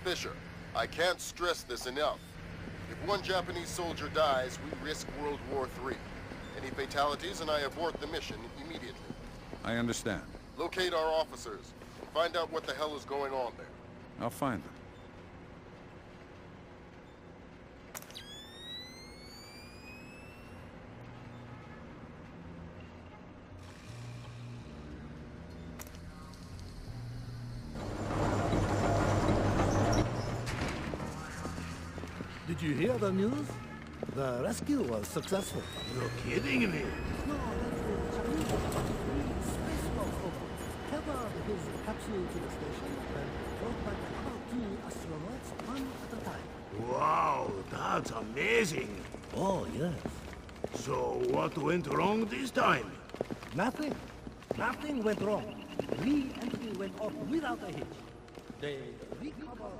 Fisher, I can't stress this enough. If one Japanese soldier dies, we risk World War III. Any fatalities and I abort the mission immediately. I understand. Locate our officers and find out what the hell is going on there. I'll find them. Did you hear the news? The rescue was successful. You're kidding me. No, that's the Chinese spacewalk tethered his capsule to the station and brought back about 2 astronauts one at a time. Wow, that's amazing. Oh, yes. So what went wrong this time? Nothing. Nothing went wrong. Re-entry went off without a hitch. They recovered.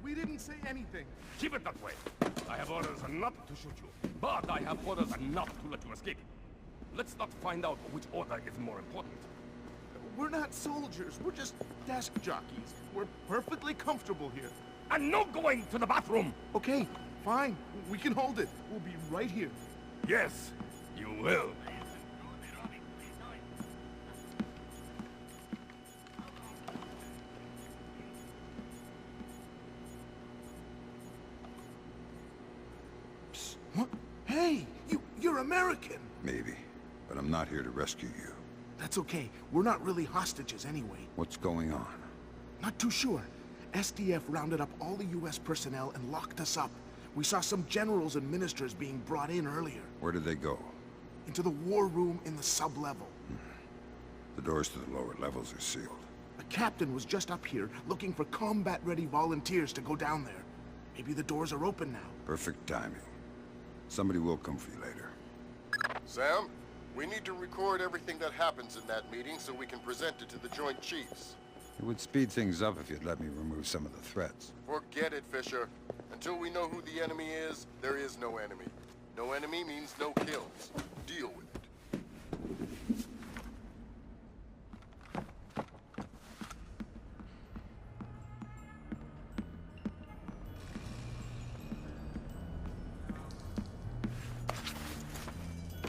We didn't say anything. Keep it that way. I have orders not to shoot you, but I have orders not to let you escape. Let's not find out which order is more important. We're not soldiers. We're just desk jockeys. We're perfectly comfortable here. And no going to the bathroom! Okay, fine. We can hold it. We'll be right here. Yes, you will. What? Hey, you're American. Maybe, but I'm not here to rescue you. That's okay. We're not really hostages anyway. What's going on? Not too sure. SDF rounded up all the US personnel and locked us up. We saw some generals and ministers being brought in earlier. Where did they go? Into the war room in the sub-level. The doors to the lower levels are sealed. A captain was just up here looking for combat-ready volunteers to go down there. Maybe the doors are open now. Perfect timing. Somebody will come for you later. Sam, we need to record everything that happens in that meeting so we can present it to the Joint Chiefs. It would speed things up if you'd let me remove some of the threats. Forget it, Fisher. Until we know who the enemy is, there is no enemy. No enemy means no kills. Deal with it.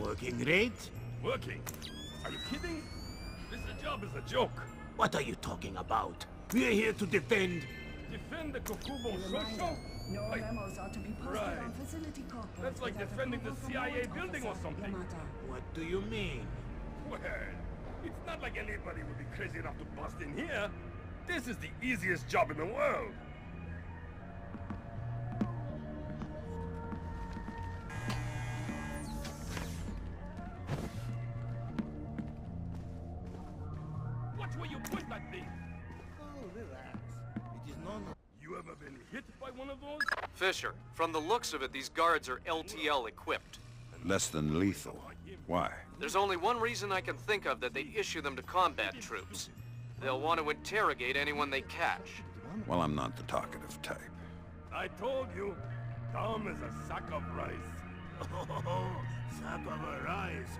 Working great? Working? Are you kidding? This job is a joke. What are you talking about? We're here to defend... Defend the Kokubo Sosho? No memos are to be posted on facility corporate. That's like defending the CIA building or something. What do you mean? Well, it's not like anybody would be crazy enough to bust in here. This is the easiest job in the world. Watch where you put that thing. Oh, relax. It is none. You ever been hit by one of those? Fisher, from the looks of it, these guards are LTL equipped. Less than lethal. Why? There's only one reason I can think of that they issue them to combat troops. They'll want to interrogate anyone they catch. Well, I'm not the talkative type. I told you, Tom is a sack of rice. Oh, sack of rice.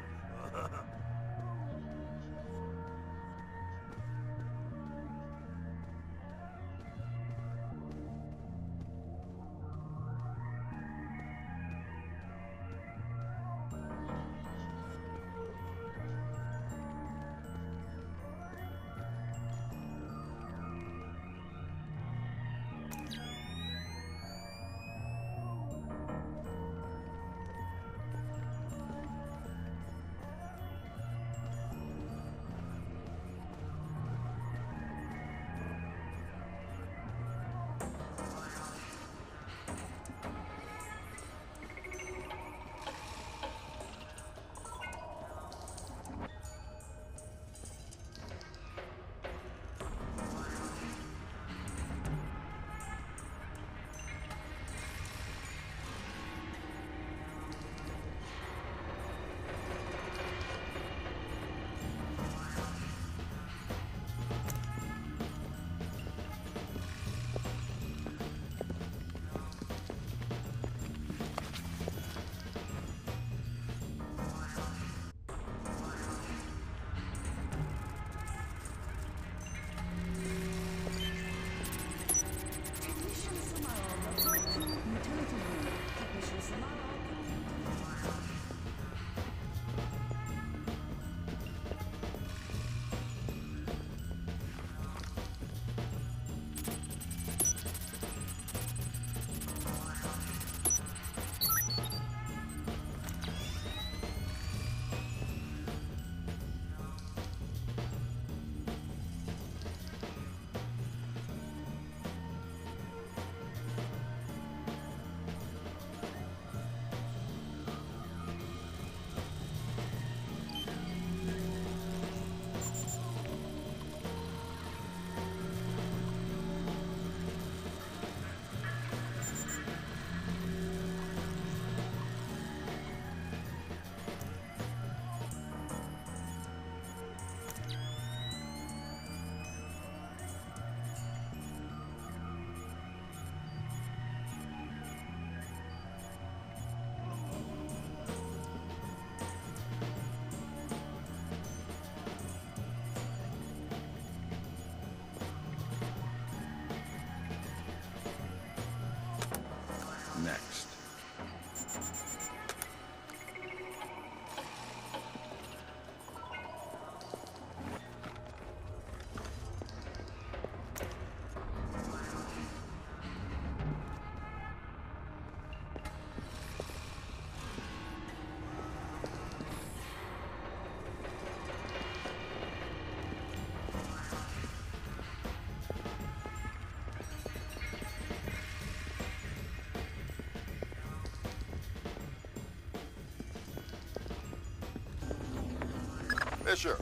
Fisher,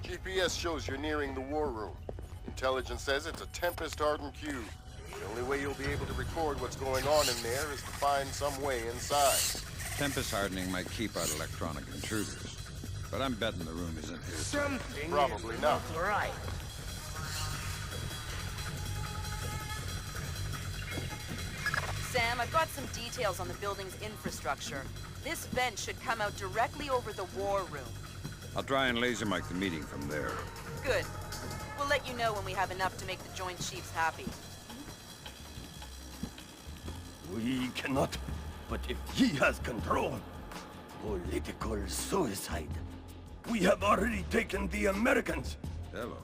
GPS shows you're nearing the war room. Intelligence says it's a Tempest-hardened cube. The only way you'll be able to record what's going on in there is to find some way inside. Tempest hardening might keep out electronic intruders. But I'm betting the room isn't here. Something Probably is not. right. Sam, I've got some details on the building's infrastructure. This vent should come out directly over the war room. I'll try and laser mic the meeting from there. Good. We'll let you know when we have enough to make the Joint Chiefs happy. We cannot, but if he has control, political suicide. We have already taken the Americans. Hello.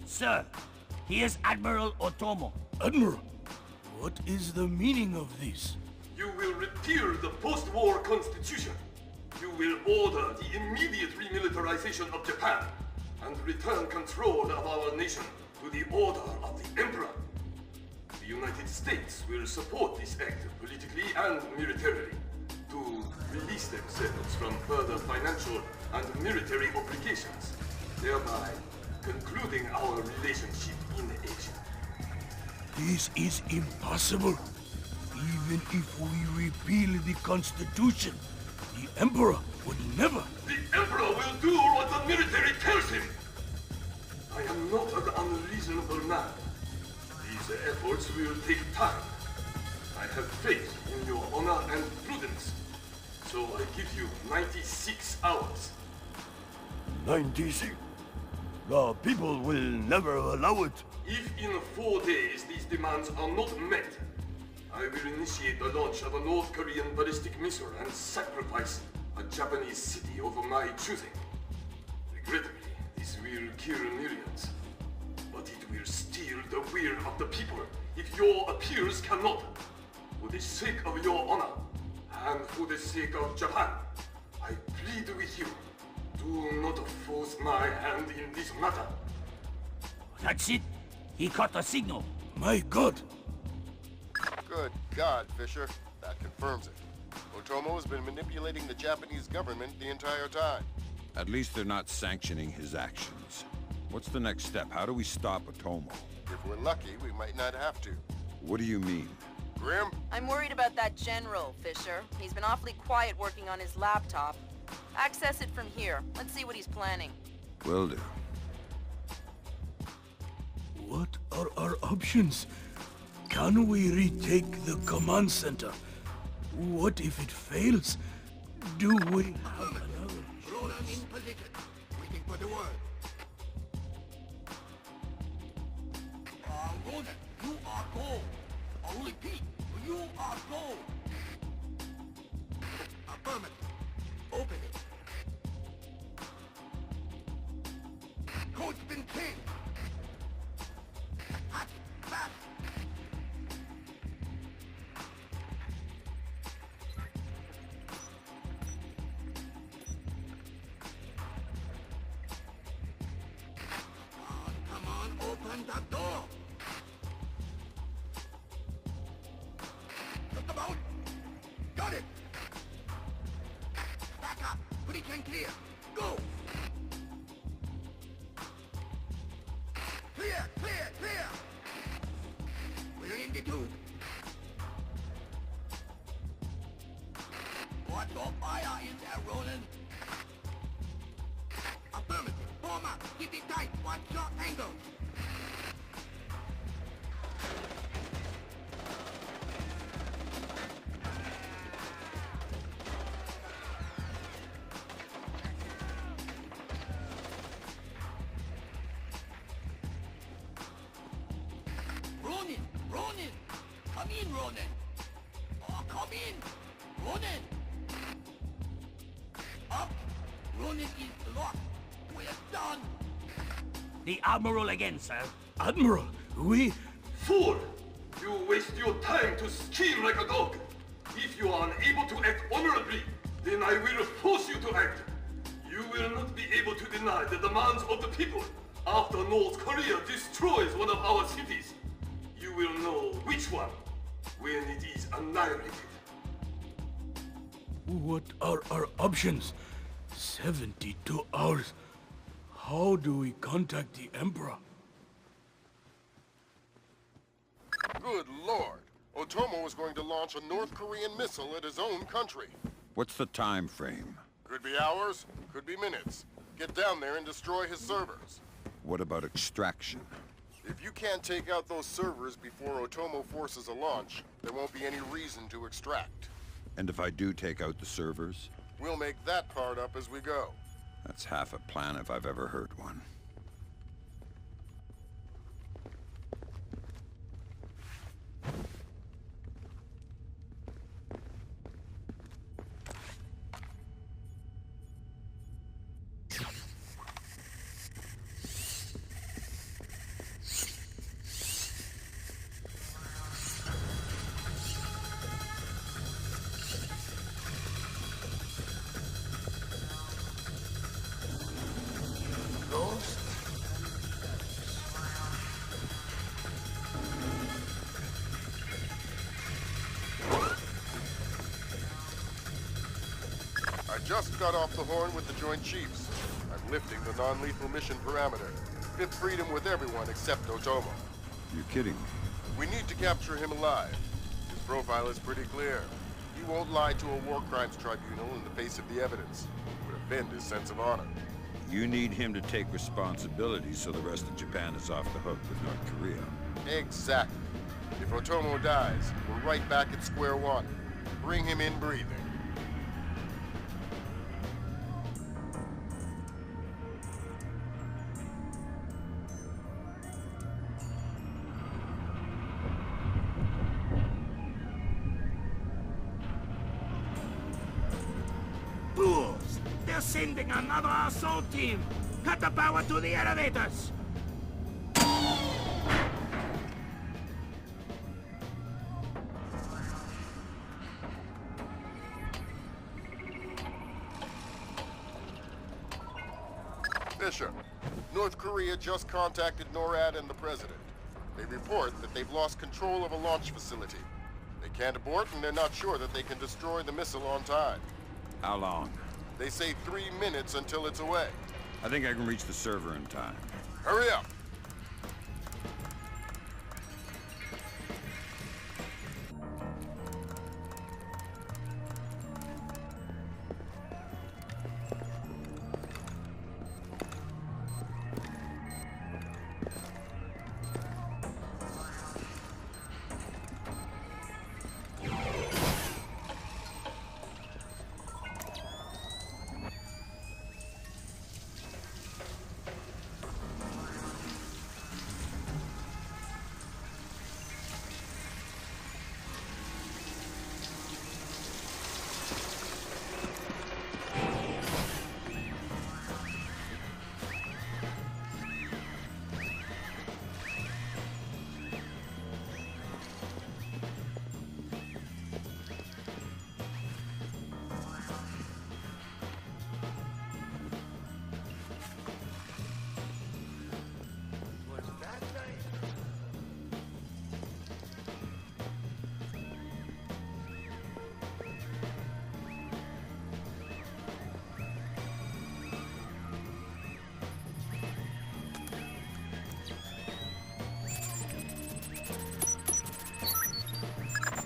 Sir, here's Admiral Otomo. Admiral, what is the meaning of this? You will repeal the post-war constitution. You will order the immediate remilitarization of Japan and return control of our nation to the order of the Emperor. The United States will support this act politically and militarily to release themselves from further financial and military obligations, thereby concluding our relationship in Asia. This is impossible. Even if we repeal the Constitution, the Emperor would never... The Emperor will do what the military tells him! I am not an unreasonable man. These efforts will take time. I have faith in your honor and prudence. So I give you 96 hours. 96? The people will never allow it. If in 4 days these demands are not met, I will initiate the launch of a North Korean ballistic missile and sacrifice a Japanese city of my choosing. Regrettably, this will kill millions, but it will steal the will of the people if your appeals cannot. For the sake of your honor, and for the sake of Japan, I plead with you, do not force my hand in this matter. That's it. He caught the signal. My God! Good God, Fisher. That confirms it. Otomo has been manipulating the Japanese government the entire time. At least they're not sanctioning his actions. What's the next step? How do we stop Otomo? If we're lucky, we might not have to. What do you mean? Grim? I'm worried about that general, Fisher. He's been awfully quiet working on his laptop. Access it from here. Let's see what he's planning. Will do. What are our options? Can we retake the command center? What if it fails? Do we have another? Roll on in position. Waiting for the word. Ronan, you are gold. I'll repeat, you are gold. Affirmative. Open it. Code's been changed. Hot, fast. Come on, open the door. Just about. Got it. Back up. Pretty clear. Go. Clear, clear, clear. We're in the tube. Watch your fire in there, Roland. Affirmative. Form up. Keep it tight. Watch your angle. Ronin! Come in, Ronin! Oh, come in! Ronin! Up! Ronin is locked! We're done! The Admiral again, sir. Admiral, we... Fool! You waste your time to scheme like a dog. If you are unable to act honorably, then I will force you to act. You will not be able to deny the demands of the people after North Korea destroys one of our cities. You will know which one when it is annihilated. What are our options? 72 hours? How do we contact the Emperor? Good lord! Otomo is going to launch a North Korean missile at his own country. What's the time frame? Could be hours, could be minutes. Get down there and destroy his servers. What about extraction? If you can't take out those servers before Otomo forces a launch, there won't be any reason to extract. And if I do take out the servers? We'll make that part up as we go. That's half a plan if I've ever heard one. I just got off the horn with the Joint Chiefs. I'm lifting the non-lethal mission parameter. Fifth freedom with everyone except Otomo. You're kidding me. We need to capture him alive. His profile is pretty clear. He won't lie to a war crimes tribunal in the face of the evidence. It would offend his sense of honor. You need him to take responsibility so the rest of Japan is off the hook with North Korea. Exactly. If Otomo dies, we're right back at square one. Bring him in breathing. Fools! They're sending another assault team! Cut the power to the elevators! Fisher, North Korea just contacted NORAD and the President. They report that they've lost control of a launch facility. They can't abort, and they're not sure that they can destroy the missile on time. How long? They say 3 minutes until it's away. I think I can reach the server in time. Hurry up!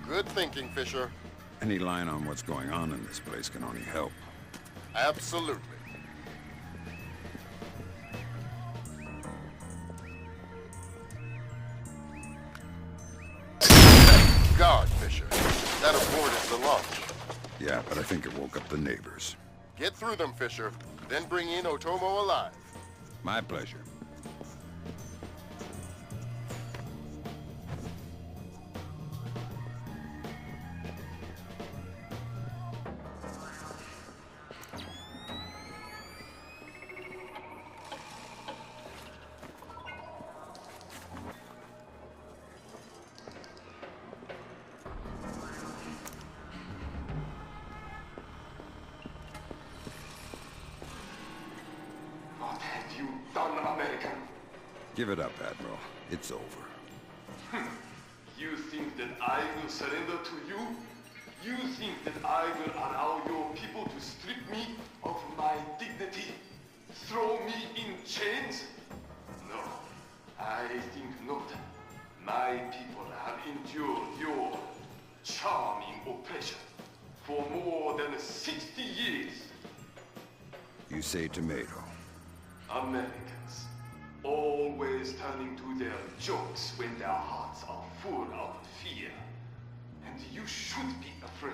Good thinking, Fisher. Any line on what's going on in this place can only help. Absolutely. Thank God, Fisher. That aborted the launch. Yeah, but I think it woke up the neighbors. Get through them, Fisher. Then bring in Otomo alive. My pleasure. What have you done, American? Give it up, Admiral. It's over. You think that I will surrender to you? You think that I will allow your people to strip me of my dignity? Throw me in chains? No, I think not. My people have endured your charming oppression for more than 60 years. You say tomato. Americans, always turning to their jokes when their hearts are full of fear. And you should be afraid.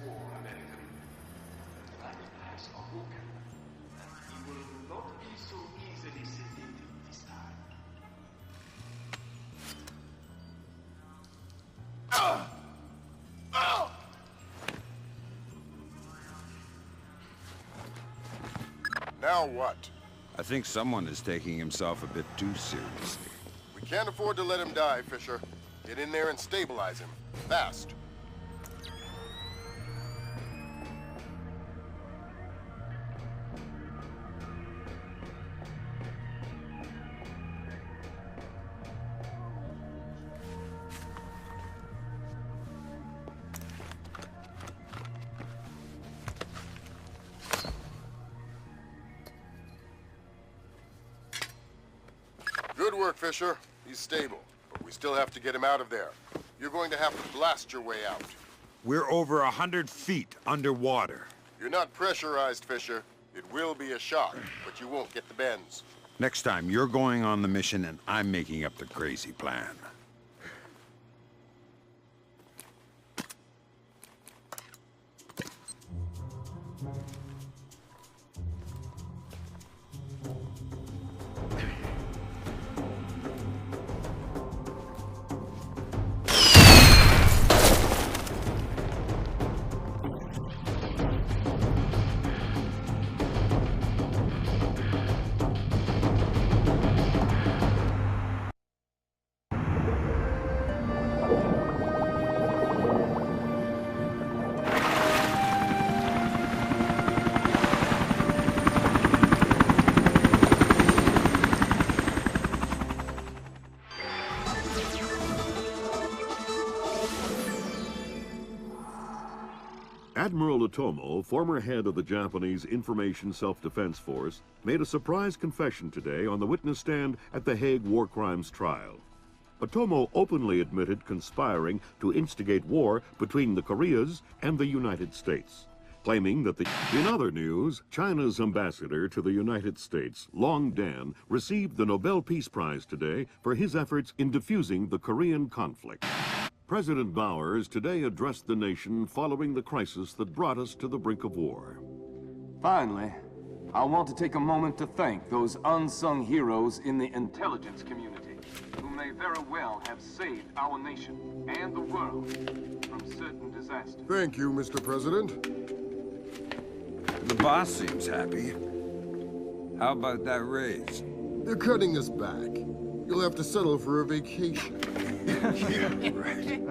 War, American. The light has awoken. He will not be so easily sedated this time. Now what? I think someone is taking himself a bit too seriously. We can't afford to let him die, Fisher. Get in there and stabilize him. Fast. Good work, Fisher. He's stable, but we still have to get him out of there. You're going to have to blast your way out. We're over 100 feet underwater. You're not pressurized, Fisher. It will be a shock, but you won't get the bends. Next time, you're going on the mission and I'm making up the crazy plan. Admiral Otomo, former head of the Japanese Information Self-Defense Force, made a surprise confession today on the witness stand at the Hague War Crimes trial. Otomo openly admitted conspiring to instigate war between the Koreas and the United States, claiming that In other news, China's ambassador to the United States, Long Dan, received the Nobel Peace Prize today for his efforts in defusing the Korean conflict. President Bowers today addressed the nation following the crisis that brought us to the brink of war. Finally, I want to take a moment to thank those unsung heroes in the intelligence community who may very well have saved our nation and the world from certain disasters. Thank you, Mr. President. The boss seems happy. How about that raise? They're cutting us back. You'll have to settle for a vacation. Yeah, right.